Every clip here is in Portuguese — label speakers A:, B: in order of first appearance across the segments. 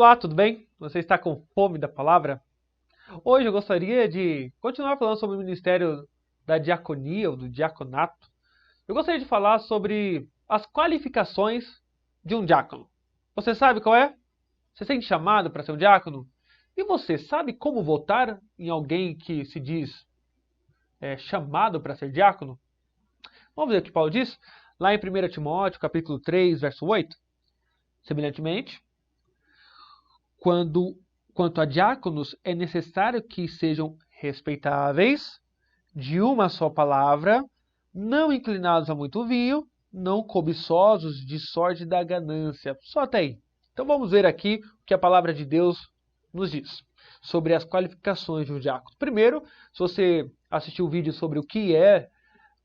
A: Olá, tudo bem? Você está com fome da palavra? Hoje eu gostaria de continuar falando sobre o ministério da diaconia ou do diaconato. Eu gostaria de falar sobre as qualificações de um diácono. Você sabe qual é? Você sente chamado para ser um diácono? E você sabe como votar em alguém que se diz chamado para ser diácono? Vamos ver o que Paulo diz lá em 1 Timóteo, capítulo 3, verso 8. Semelhantemente, quanto a diáconos, é necessário que sejam respeitáveis, de uma só palavra, não inclinados a muito vinho, não cobiçosos de sorte da ganância. Só até aí. Então vamos ver aqui o que a palavra de Deus nos diz sobre as qualificações de um diácono. Primeiro, se você assistiu o vídeo sobre o que é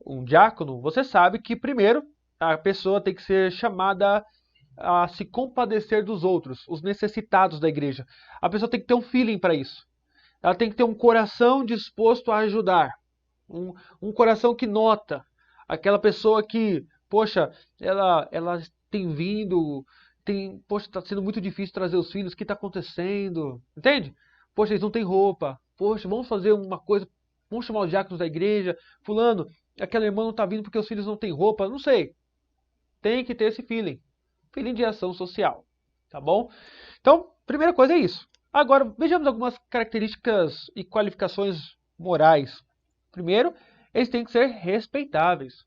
A: um diácono, você sabe que primeiro a pessoa tem que ser chamada a se compadecer dos outros, os necessitados da igreja. A pessoa tem que ter um feeling para isso. Ela tem que ter um coração disposto a ajudar. Um coração que nota. Aquela pessoa que, poxa, ela tem vindo, poxa, está sendo muito difícil trazer os filhos, o que está acontecendo? Entende? Poxa, eles não têm roupa. Poxa, vamos fazer uma coisa, vamos chamar os diáconos da igreja. Fulano, aquela irmã não está vindo porque os filhos não têm roupa. Não sei. Tem que ter esse feeling. Feeling de ação social, tá bom? Então, primeira coisa é isso. Agora, vejamos algumas características e qualificações morais. Primeiro, eles têm que ser respeitáveis.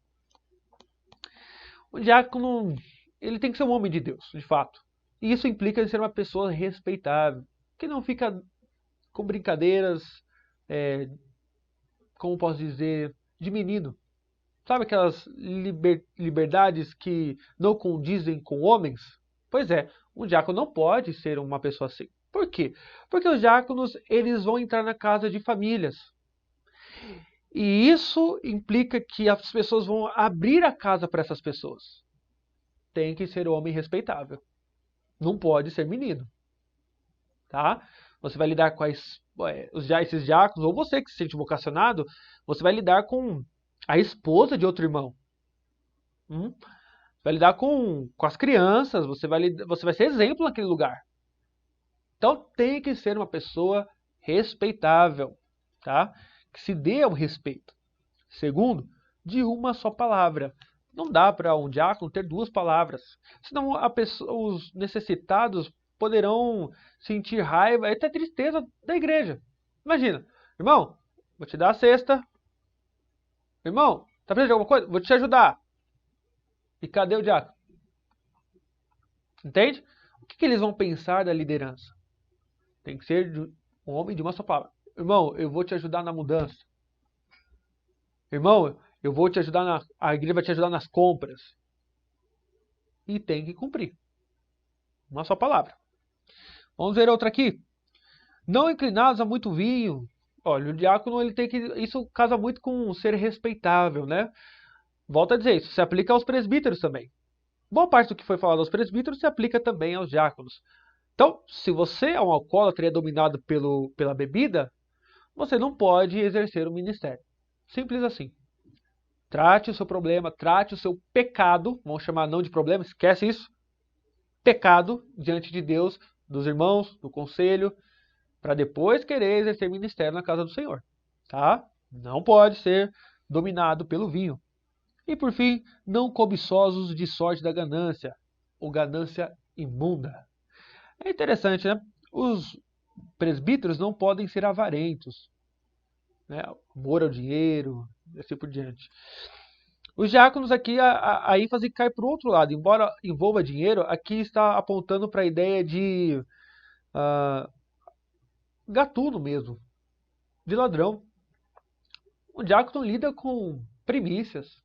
A: O diácono, ele tem que ser um homem de Deus, de fato. E isso implica ele ser uma pessoa respeitável, que não fica com brincadeiras, como posso dizer, de menino. Sabe aquelas liberdades que não condizem com homens? Pois é, um diácono não pode ser uma pessoa assim. Por quê? Porque os diáconos, eles vão entrar na casa de famílias. E isso implica que as pessoas vão abrir a casa para essas pessoas. Tem que ser homem respeitável. Não pode ser menino. Tá? Você vai lidar com esses diáconos, ou você que se sente vocacionado, você vai lidar com a esposa de outro irmão. Vai lidar com as crianças, você vai ser exemplo naquele lugar. Então tem que ser uma pessoa respeitável, tá? Que se dê ao respeito. Segundo, de uma só palavra. Não dá para um diácono ter duas palavras. Senão os necessitados poderão sentir raiva e até tristeza da igreja. Imagina, irmão, vou te dar a cesta. Irmão, tá precisando de alguma coisa? Vou te ajudar. E cadê o diácono? Entende? O que eles vão pensar da liderança? Tem que ser um homem de uma só palavra. Irmão, eu vou te ajudar na mudança. Irmão, eu vou te ajudar a igreja vai te ajudar nas compras. E tem que cumprir. Uma só palavra. Vamos ver outra aqui. Não inclinados a muito vinho. Olha, o diácono ele tem que. Isso casa muito com ser respeitável, né? Volto a dizer, isso se aplica aos presbíteros também. Boa parte do que foi falado aos presbíteros se aplica também aos diáconos. Então, se você é um alcoólatra e é dominado pela bebida, você não pode exercer o ministério. Simples assim. Trate o seu problema, trate o seu pecado, vamos chamar não de problema, esquece isso. Pecado diante de Deus, dos irmãos, do conselho, para depois querer exercer ministério na casa do Senhor. Tá? Não pode ser dominado pelo vinho. E por fim, não cobiçosos de sorte da ganância, ou ganância imunda. É interessante, né? Os presbíteros não podem ser avarentos, né? Amor ao dinheiro, e assim por diante. Os diáconos aqui, a ênfase cai para o outro lado. Embora envolva dinheiro, aqui está apontando para a ideia de gatuno mesmo, de ladrão. O diácono lida com primícias.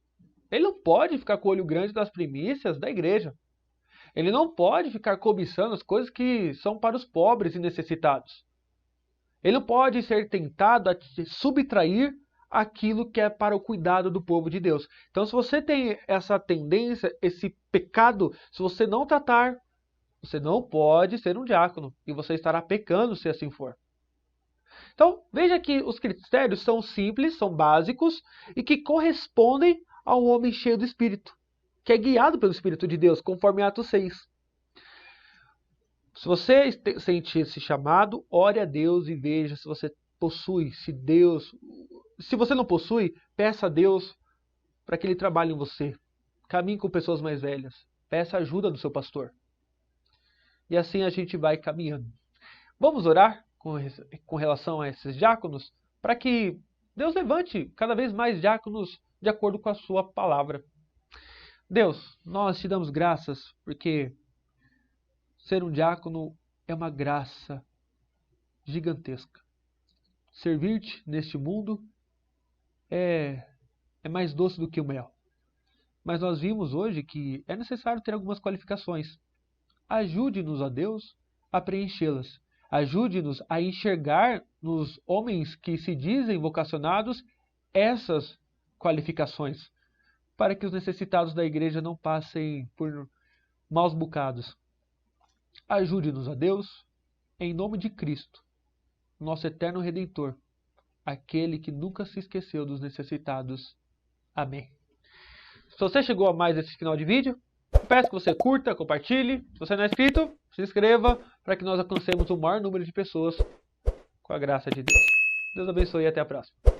A: Ele não pode ficar com o olho grande das primícias da igreja. Ele não pode ficar cobiçando as coisas que são para os pobres e necessitados. Ele não pode ser tentado a subtrair aquilo que é para o cuidado do povo de Deus. Então, se você tem essa tendência, esse pecado, se você não tratar, você não pode ser um diácono. E você estará pecando se assim for. Então, veja que os critérios são simples, são básicos e que correspondem ao homem cheio do Espírito, que é guiado pelo Espírito de Deus, conforme Atos 6. Se você sentir esse chamado, ore a Deus e veja se você possui, se você não possui, peça a Deus para que Ele trabalhe em você. Caminhe com pessoas mais velhas. Peça ajuda do seu pastor. E assim a gente vai caminhando. Vamos orar com relação a esses diáconos, para que Deus levante cada vez mais diáconos de acordo com a sua palavra. Deus, nós te damos graças, porque ser um diácono é uma graça gigantesca. Servir-te neste mundo é mais doce do que o mel. Mas nós vimos hoje que é necessário ter algumas qualificações. Ajude-nos, ó Deus, a preenchê-las. Ajude-nos a enxergar nos homens que se dizem vocacionados essas qualificações, para que os necessitados da igreja não passem por maus bocados. Ajude-nos, ó Deus, em nome de Cristo, nosso eterno Redentor, aquele que nunca se esqueceu dos necessitados. Amém. Se você chegou a mais esse final de vídeo, peço que você curta, compartilhe. Se você não é inscrito, se inscreva para que nós alcancemos o maior número de pessoas com a graça de Deus. Deus abençoe e até a próxima.